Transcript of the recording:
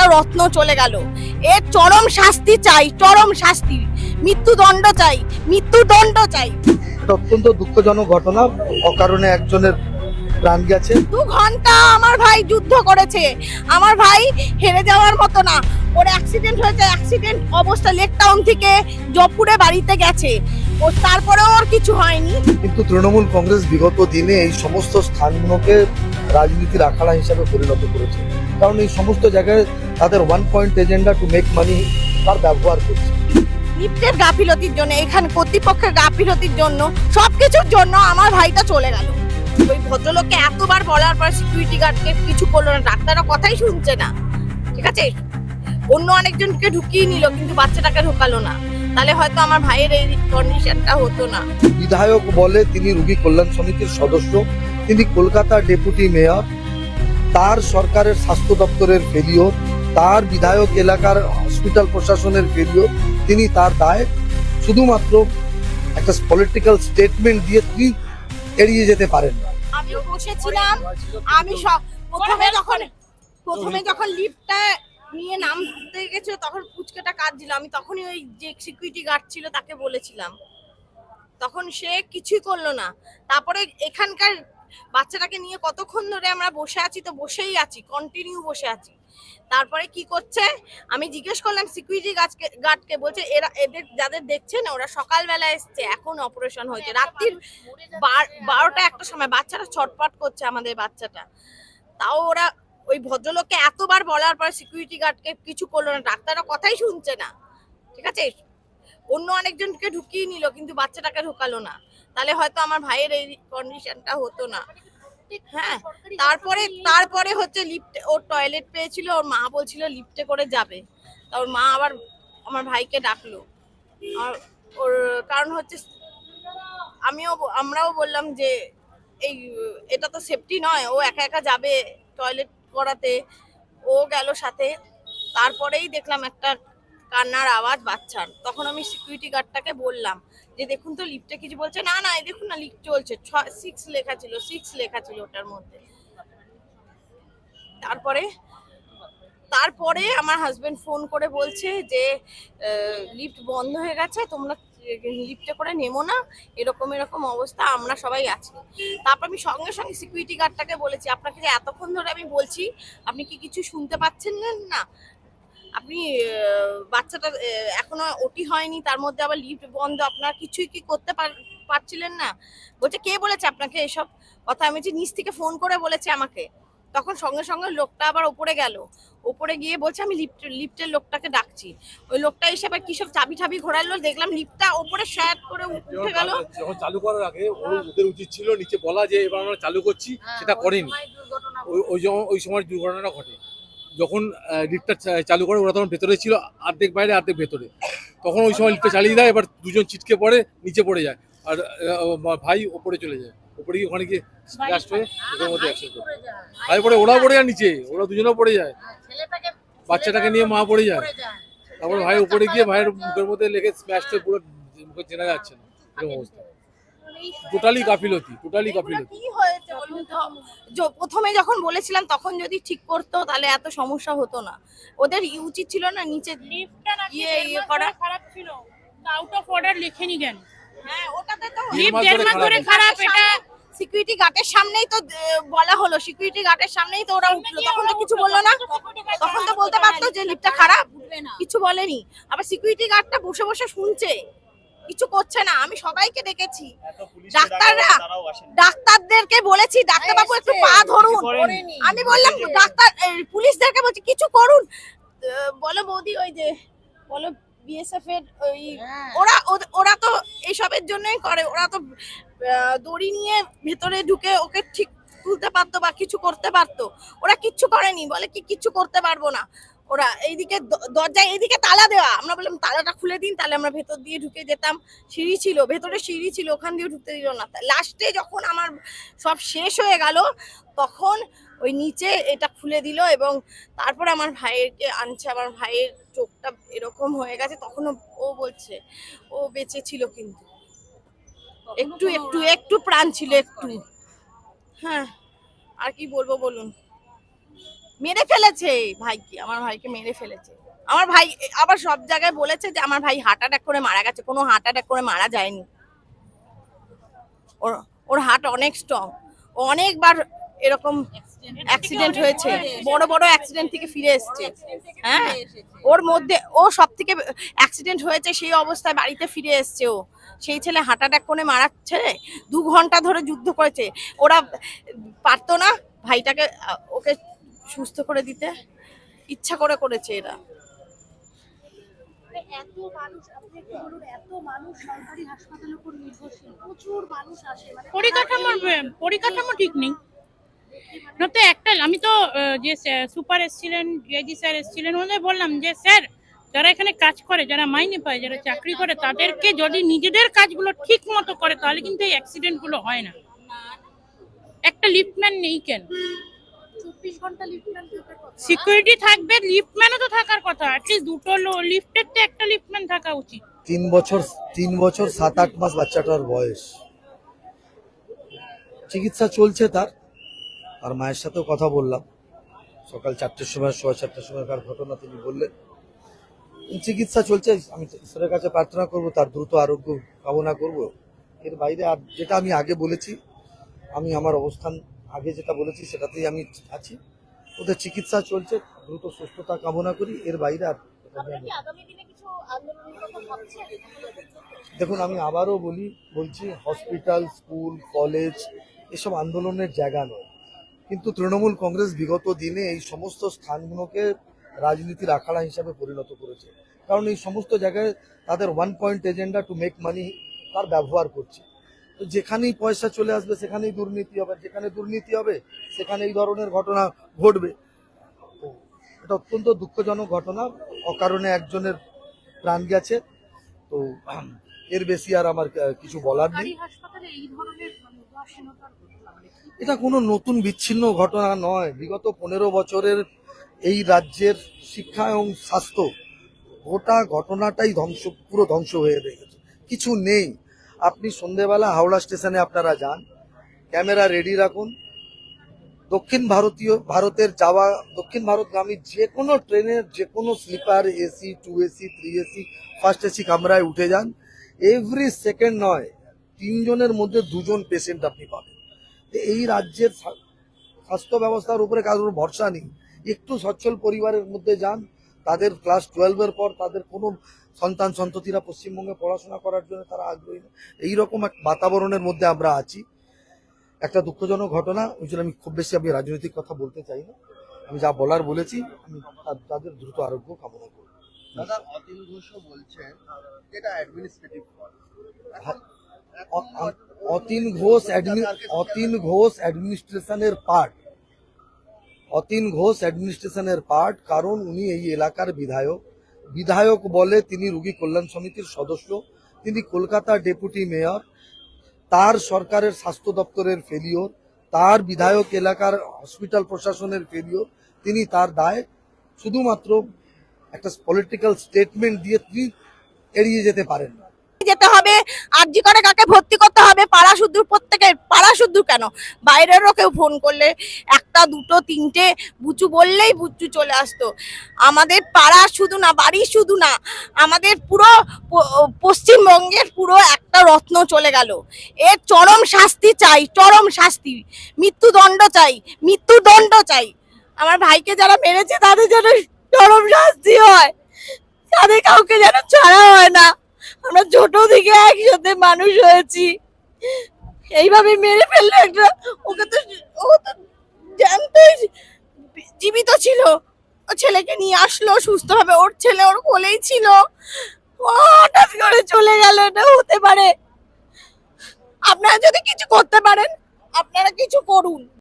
একটা রত্ন চলে গেল। এর চরম শাস্তি চাই, চরম শাস্তি, মৃত্যুদণ্ড চাই, মৃত্যুদণ্ড চাই। এটা অত্যন্ত দুঃখজনক ঘটনা, অকারণে একজনের প্রাণ গেছে। 2 ঘন্টা আমার ভাই যুদ্ধ করেছে, আমার ভাই হেরে যাওয়ার মতো না। ওর অ্যাক্সিডেন্ট হয়েছে, অ্যাক্সিডেন্ট অবস্থা লেক টাউন থেকে জবপুরে বাড়িতে গেছে, ও তারপরেও ওর কিছু হয়নি। কিন্তু তৃণমূল কংগ্রেস বিগত দিনে এই সমস্ত স্থানগুলোকে রাজনীতির আখাড়া হিসাবে পরিণত করেছে, কারণ এই সমস্ত জায়গায় তাদের one point agenda to make money তার ব্যবহার করছে। লিফটের গাফিলতির জন্য, এখানে কর্তৃপক্ষের গাফিলতির জন্য, সবকিছুর জন্য আমার ভাইটা চলে গেল। ওই ভদ্রলোককে এতবার বলার পর সিকিউরিটি গার্ডকে কিছু করলো না, ডাক্তাররা কথাই শুনছে না, ঠিক আছে, অন্য অনেকজনকে ঢুকিয়ে নিল কিন্তু বাচ্চাটাকে ঢোকালো না, তাহলে হয়তো আমার ভাইয়ের এই কন্ডিশনটা হতো না। বিধায়ক বলে তিনি রোগী কল্যাণ সমিতির সদস্য, তিনি কলকাতার ডেপুটি মেয়র, তার সরকারের স্বাস্থ্য দপ্তরের ফেলিওর, তার বিধায়ক এলাকার হসপিটাল প্রশাসনের ফেলিওর, তিনি তার দায় শুধুমাত্র একটা পলিটিক্যাল স্টেটমেন্ট দিয়ে তিনি এড়িয়ে যেতে পারেন না। আমি বসেছিলাম, আমি প্রথমে যখন লিফটটা নিয়ে নামতে গেছিল তখন পুচকাটা কাঁদছিল, আমি তখনই ওই যে সিকিউরিটি গার্ড ছিল তাকে বলেছিলাম, তখন সে কিছুই করলো না। তারপরে এখানকার বাচ্চাটাকে নিয়ে কতক্ষণ ধরে আমরা বসে আছি, তো বসেই আছি, কন্টিনিউ বসে আছি। তারপরে কি করছে আমি জিজ্ঞেস করলাম সিকিউরিটি গার্ডকে, বলছে এরা এদের যাদের দেখছেন ওরা সকালবেলা এসছে, এখন অপারেশন হয়েছে, রাত্রির 12টা-1টার সময় বাচ্চাটা ছটপট করছে আমাদের বাচ্চাটা। তাও ওরা ওই ভদ্রলোককে এতবার বলার পর সিকিউরিটি গার্ডকে কিছু করলো না, ডাক্তাররা কথাই শুনছে না, ঠিক আছে, অন্য অনেকজনকে ঢুকিয়ে নিল কিন্তু বাচ্চাটাকে ঢোকালো না, তাহলে হয়তো আমার ভাইয়ের এই কন্ডিশনটা হতো না। হ্যাঁ, তারপরে হচ্ছে লিফটে ওর টয়লেট পেয়েছিল, ওর মা বলছিল লিফটে করে যাবে, তা ওর মা আবার আমার ভাইকে ডাকলো। আর ওর কারণ হচ্ছে আমরাও বললাম যে এটা তো সেফটি নয়, ও একা একা যাবে টয়লেট করাতে, ও গেল সাথে। তারপরেই দেখলাম একটা কান্নার আওয়াজ বাচ্চার, তখন আমি সিকিউরিটি গার্ডটাকে বললাম যে দেখুন তো লিফটে কিছু বলছে না, না এই দেখুন না লিফট চলছে, 6 লেখা ছিল ওটার মধ্যে। তারপরে আমার হাজবেন্ড ফোন করে বলছে যে লিফট বন্ধ হয়ে গেছে, তোমরা লিফটে করে নেমো না, এরকম অবস্থা, আমরা সবাই আছি। তারপর আমি সঙ্গে সঙ্গে সিকিউরিটি গার্ডটাকে বলেছি, আপনাকে যে এতক্ষণ ধরে আমি বলছি আপনি কি কিছু শুনতে পাচ্ছেন না? আপনি বাচ্চাটা এখনো ওটি হয়নি, তার মধ্যে আবার লিফট বন্ধ, আপনারা কিছুই কি করতে পারছিলেন না? বলছে কে বলেছে আপনাকে এসব কথা? আমি যে নিচ থেকে ফোন করে বলেছে আমাকে। তখন সঙ্গে সঙ্গে লোকটা আবার ওপরে গেল, ওপরে গিয়ে বলছে আমি লিফটের লোকটাকে ডাকছি। ওই লোকটা এসে আবার কি সব চাবি ঠাবি ঘোরালো, দেখলাম লিফটটা ওপরে শ্যাট করে উঠে গেল। যখন চালু করার আগে ওদের উচিত ছিল নিচে বলা যে এবার আমরা চালু করছি, সেটা করেনি। ওই সময় দুর্ঘটনাটা ঘটে যখন লিফটটা চালু করে, ওরা তখন ভেতরে ছিল, অর্ধেক বাইরে অর্ধেক ভেতরে, তখন ওই সময় লিফটটা চালিয়ে দেয়, এবার দুজন ছিটকে পড়ে নিচে পড়ে যায়, আর ভাই ওপরে চলে যায়, ওপরে গিয়ে ওখানে গিয়ে ব্লাস্ট হয়ে ওদের মধ্যে অ্যাক্সিডেন্ট করে। ভাই পড়ে, ওরাও পড়ে যায় নিচে, ওরা দুজনেও পড়ে যায়, বাচ্চাটাকে নিয়ে মা পড়ে যায়, তারপরে ভাই উপরে গিয়ে ভাইয়ের মুখের মধ্যে লেগে স্ম্যাশ হয়ে পুরো মুখে চেনা যাচ্ছে না, এরকম অবস্থা। টোটালি গাফিলতি। কি হয়েছে বলুন তো? প্রথমে যখন বলেছিলাম তখন যদি ঠিক করতো তাহলে এত সমস্যা হতো না। ওদের উচিত ছিল না নিচে লিফটটা নাকি ইয়ে করা খারাপ ছিল, আউট অফ অর্ডার লিখেনি কেন? হ্যাঁ, ওটাতে তো লিফট 1.5 মাস ধরে খারাপ, এটা সিকিউরিটি গার্ডের সামনেই তো বলা হলো, সিকিউরিটি গার্ডের সামনেই তো ওরা উঠলো, তখন তো কিছু বললো না, তখন তো বলতে পারতো যে লিফটটা খারাপ, কিছু বলেনি। আবার সিকিউরিটি গার্ডটা বসে বসে শুনছে, কিছু করছে না। আমি সবাইকে ডেকেছি, ডাক্তারদেরকে বলেছি ডাক্তারবাবু একটু পা ধরুন, আমি বললাম ডাক্তার পুলিশদেরকে বলছি কিছু করুন, বলো বৌদি ওই যে বলো বিএসএফ এর ওই ওরা তো এইসবের জন্যই করে, ওরা তো দড়ি নিয়ে ভেতরে ঢুকে ওকে ঠিক তুলতে পারতো বা কিছু করতে পারতো, ওরা কিচ্ছু করেনি, বলে কি কিচ্ছু করতে পারবো না। ওরা এইদিকে দরজায় এইদিকে তালা দেওয়া, আমরা বললাম তালাটা খুলে দিন, তাহলে আমরা ভেতর দিয়ে ঢুকে যেতাম, সিঁড়ি ছিল ভেতরে, সিঁড়ি ছিল, ওখান দিয়ে ঢুকতে দিল না। লাস্টে যখন আমার সব শেষ হয়ে গেল তখন ওই নিচে এটা খুলে দিল, এবং তারপরে আমার ভাইয়েরকে আনছে, আমার ভাইয়ের চোখটা এরকম হয়ে গেছে, তখন ও বলছে ও বেঁচে ছিল, কিন্তু একটু একটু একটু প্রাণ ছিল, একটু। হ্যাঁ, আর কি বলবো বলুন, মেরে ফেলেছে ভাইকে, আমার ভাইকে মেরে ফেলেছে। আমার ভাই আবার সব জায়গায় বলেছে যে আমার ভাই হার্ট অ্যাটাক করে মারা গেছে। কোনো হার্ট অ্যাটাক করে মারা যায়নি। ওর ওর হার্ট অনেক স্ট্রং। ও অনেকবার এরকম অ্যাক্সিডেন্ট হয়েছে, বড় বড় অ্যাক্সিডেন্ট থেকে ফিরে এসেছে। হ্যাঁ, ওর মধ্যে ও সব থেকে অ্যাক্সিডেন্ট হয়েছে সেই অবস্থায় বাড়িতে ফিরে এসেছে। ও সেই ছেলে হার্ট অ্যাটাক করে মারাচ্ছে, 2 ঘন্টা ধরে যুদ্ধ করেছে। ওরা পারতো না ভাইটাকে ওকে সুস্থ করে দিতে, ইচ্ছা করে করেছে এরা। এত মানুষ, আপনি একটু বলুন, এত মানুষ সরকারি হাসপাতালের উপর নির্ভরশীল, প্রচুর মানুষ আসে, মানে পরিকাঠামো ঠিক নেই। নয়তো একটা আমি তো যে সুপার এসছিলেন, ডিআইজি স্যার এসছিলেন, ওদের বললাম যে স্যার যারা এখানে কাজ করে, যারা মাইনে পায়, যারা চাকরি করে, তাদেরকে যদি নিজেদের কাজগুলো ঠিক মতো করে তাহলে কিন্তু এই অ্যাক্সিডেন্ট গুলো হয় না। একটা লিফটম্যান নেই কেন? 24 ঘন্টা লিফটম্যান থাকার কথা। সিকিউরিটি থাকবে, লিফটম্যানও তো থাকার কথা। অ্যাটলিস্ট দুটো লিফটের তো একটা লিফটম্যান থাকা উচিত। 3 বছর 7-8 মাস বাচ্চাটার বয়স। চিকিৎসা চলছে তার। আর মায়ের সাথেও কথা বললাম সকাল 4টের সময়, 4:15 সময়কার ঘটনা তিনি বললেন। চিকিৎসা চলছে। আমি ঈশ্বরের কাছে প্রার্থনা করব তার দ্রুত আরোগ্য কামনা করব। এর বাইরে আর যেটা আমি আগে বলেছি, আমি আমার অবস্থান আগে যেটা বলেছি সেটাতেই আমি আছি। ওদের চিকিৎসা চলছে, দ্রুত সুস্থতা কামনা করি। এর বাইরে আর দেখুন, আমি আবারও বলছি হসপিটাল, স্কুল, কলেজ এসব আন্দোলনের জায়গা নয়। কিন্তু তৃণমূল কংগ্রেস বিগত দিনে এই সমস্ত স্থানগুলোকে রাজনীতির আখাড়া হিসাবে পরিণত করেছে। কারণ এই সমস্ত জায়গায় তাদের 1 point agenda to make money তার ব্যবহার করছে। তো যেখানেই পয়সা চলে আসবে সেখানেই দুর্নীতি হবে, যেখানে দুর্নীতি হবে সেখানে এই ধরনের ঘটনা ঘটবে। তো এটা অত্যন্ত দুঃখজনক ঘটনা। অকারণে একজনের প্রাণ গেছে। তো এর বেশি আর আমার কিছু বলার নেই। সরকারি হাসপাতালে এই ধরনের উদাসীনতার ঘটনা, মানে এটা কোনো নতুন বিচ্ছিন্ন ঘটনা নয়। বিগত 15 বছরের এই রাজ্যের শিক্ষা এবং স্বাস্থ্য গোটা ঘটনাটাই পুরো ধ্বংস হয়ে গেছে। কিছু নেই। আপনি সন্ধেবেলা হাওড়া স্টেশনে আপনারা যান, ক্যামেরা রেডি রাখুন। দক্ষিণ ভারতগামী যে কোনো ট্রেনের যে কোনো sleeper, AC, 2 AC, 3 AC, first AC কামরায় উঠে যান, এভরি সেকেন্ড নয় 3 জনের মধ্যে 2 জন পেশেন্ট আপনি পাবেন। এই রাজ্যের স্বাস্থ্য ব্যবস্থার উপরে কারোর ভরসা নেই। একটু সচ্ছল পরিবারের মধ্যে যান, তাদের ক্লাস 12-এর পর তাদের কোনো সন্তান সন্ততিরা পশ্চিমবঙ্গে পড়াশোনা করার জন্য তারা আগ্রহী না। এইরকম এক বাতাবরণের মধ্যে আমরা আছি। একটা দুঃখজনক ঘটনা। ওই জন্য আমি খুব বেশি রাজনৈতিক কথা বলতে চাই না। আমি যা বলার বলেছি। আমি তাদের দ্রুত আরোগ্য কামনা করব। দাদা, অতীন ঘোষও বলছেন যেটা অ্যাডমিনিস্ট্রেটিভ অতীন ঘোষ অ্যাডমিনিস্ট্রেশনের পার্ট। কারণ উনি এই এলাকার বিধায়ক বলে তিনি রোগী কল্যাণ সমিতির সদস্য। তিনি কলকাতা ডেপুটি মেয়র। তার সরকারের স্বাস্থ্য দপ্তরের ফেলিওর, তার বিধায়ক এলাকার হসপিটাল প্রশাসনের ফেলিওর। তিনি তার দায় শুধুমাত্র একটা পলিটিক্যাল স্টেটমেন্ট দিয়ে তিনি এড়িয়ে যেতে পারেন না। যেতে হবে, আরজি করে কাকে ভর্তি করতে হবে, পাড়া শুদ্ধ, প্রত্যেকের পাড়া শুদ্ধ কেন, বাইরেরও কেউ ফোন করলে 1, 2, 3টে বুচু বললেই বুচু চলে আসতো। আমাদের পাড়া শুধু না, বাড়ি শুধু না, আমাদের পুরো পশ্চিমবঙ্গের পুরো একটা রত্ন চলে গেল। এর চরম শাস্তি চাই, চরম শাস্তি, মৃত্যুদণ্ড চাই। আমার ভাইকে যারা মেরেছে তাদের যেন চরম শাস্তি হয়, তাদের কাউকে যেন ছাড়া হয় না। আমরা ছোট থেকে একসাথে মানুষ হয়েছি, এইভাবে মেরে ফেললো একটা। ওকে তো জানতেই জীবিত ছিল, ও ছেলেকে নিয়ে আসলো সুস্থভাবে, ওর ছেলে ওর কোলেই ছিল, হঠাৎ করে চলে গেল। এটা হতে পারে? আপনারা যদি কিছু করতে পারেন, আপনারা কিছু করুন।